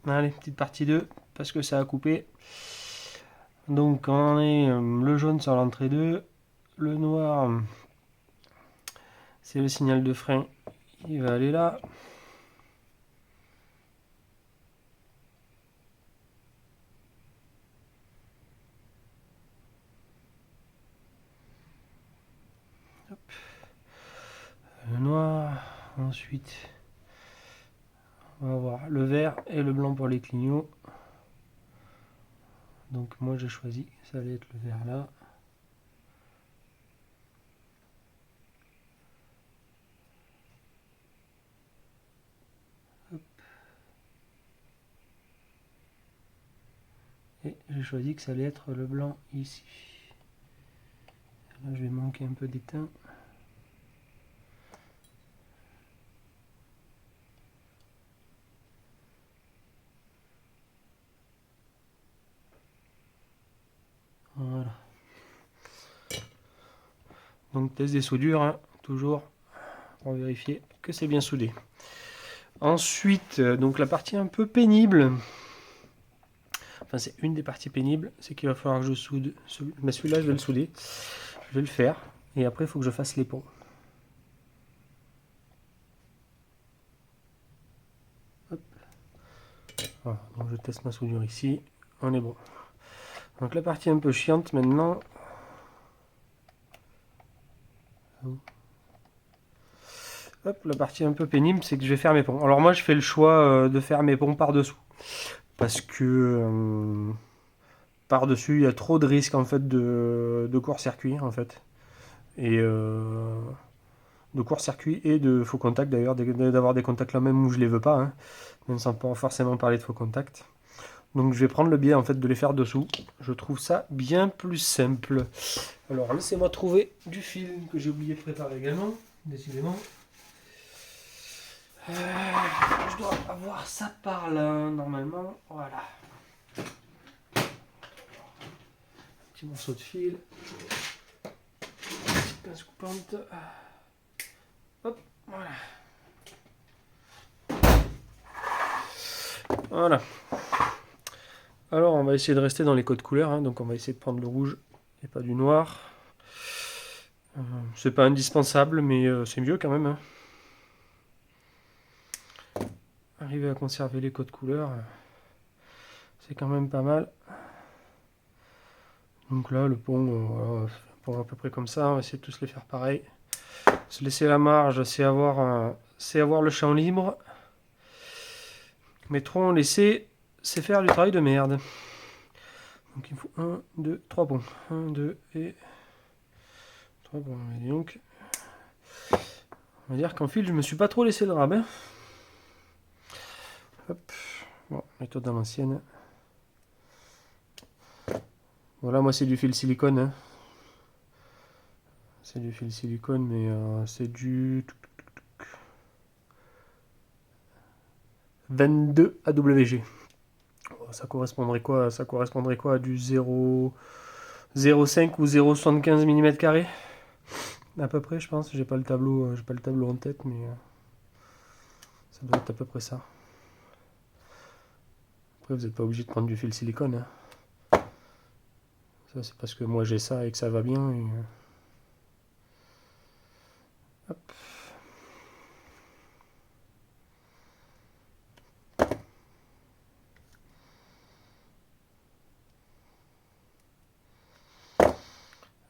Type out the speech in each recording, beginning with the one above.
Allez, petite partie 2, parce que ça a coupé. Donc on est le jaune sur l'entrée 2, le noir c'est le signal de frein, il va aller là. Hop. Le noir, ensuite on va voir le vert et le blanc pour les clignots. Donc moi j'ai choisi, ça allait être le vert là. Hop. Et j'ai choisi que ça allait être le blanc ici. Là je vais manquer un peu d'étain. Voilà. Donc test des soudures, hein, toujours, pour vérifier que c'est bien soudé. Ensuite, donc la partie un peu pénible, enfin c'est une des parties pénibles, c'est qu'il va falloir que je soude. Mais celui-là je vais le souder, je vais le faire, et après il faut que je fasse les ponts. Hop. Voilà, donc je teste ma soudure ici, on est bon. Donc la partie un peu chiante maintenant. Hop, la partie un peu pénible, c'est que je vais faire mes ponts. Alors moi je fais le choix de faire mes ponts par-dessous. Parce que par-dessus il y a trop de risques en fait de court-circuit en fait. Et de court-circuit et de faux contact d'ailleurs, d'avoir des contacts là même où je les veux pas, hein, même sans pas forcément parler de faux contacts. Donc je vais prendre le biais en fait de les faire dessous. Je trouve ça bien plus simple. Alors laissez-moi trouver du fil que j'ai oublié de préparer également, décidément. Je dois avoir ça par là normalement. Voilà. Petit morceau de fil. Petite pince coupante. Hop, voilà. Voilà. Alors on va essayer de rester dans les codes couleurs, hein, donc on va essayer de prendre le rouge et pas du noir. C'est pas indispensable, mais c'est mieux quand même. Hein. Arriver à conserver les codes couleurs, c'est quand même pas mal. Donc là, le pont, voilà, pont à peu près comme ça, on va essayer de tous les faire pareil. Se laisser la marge, c'est avoir le champ libre. Mais trop en laisser, c'est faire du travail de merde. Donc il me faut 1, 2, 3 ponts. 1, 2 et 3 ponts. Et donc, on va dire qu'en fil, je me suis pas trop laissé le rabais. Hop. Bon, méthode à l'ancienne. Voilà, moi c'est du fil silicone. Hein. C'est du fil silicone, mais c'est du 22 AWG. Ça correspondrait quoi? Ça correspondrait quoi à du 0,5 ou 0,75 mm²? À peu près, je pense. J'ai pas le tableau en tête, mais ça doit être à peu près ça. Après, vous n'êtes pas obligé de prendre du fil silicone. Hein. Ça, c'est parce que moi j'ai ça et que ça va bien. Et... Hop.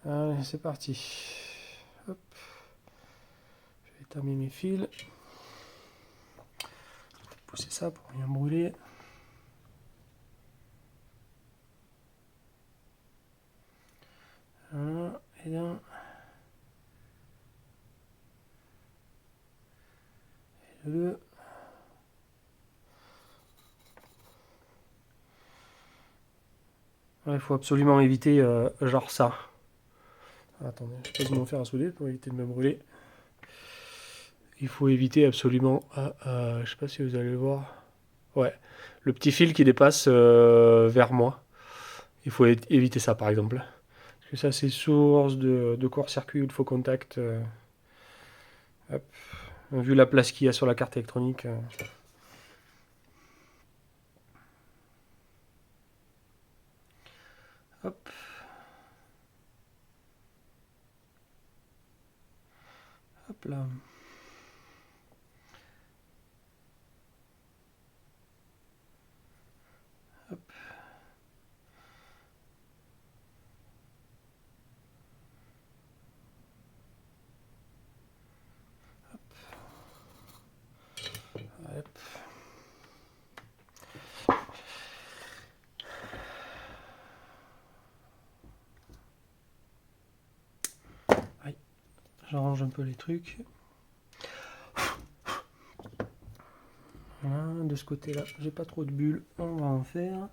Allez, c'est parti. Hop. Je vais étamer mes fils. Je vais pousser ça pour rien brûler. Voilà, et là. Et le. Il faut absolument éviter genre ça. Attendez, je vais pas mon fer à souder pour éviter de me brûler. Il faut éviter absolument, je sais pas si vous allez le voir, ouais, le petit fil qui dépasse vers moi. Il faut éviter ça par exemple. Parce que ça c'est source de court-circuit ou de faux contact. Vu la place qu'il y a sur la carte électronique. Hop. Hop là. Hop. Hop. Aïe. J'arrange un peu les trucs. Voilà, de ce côté-là, j'ai pas trop de bulles, on va en faire.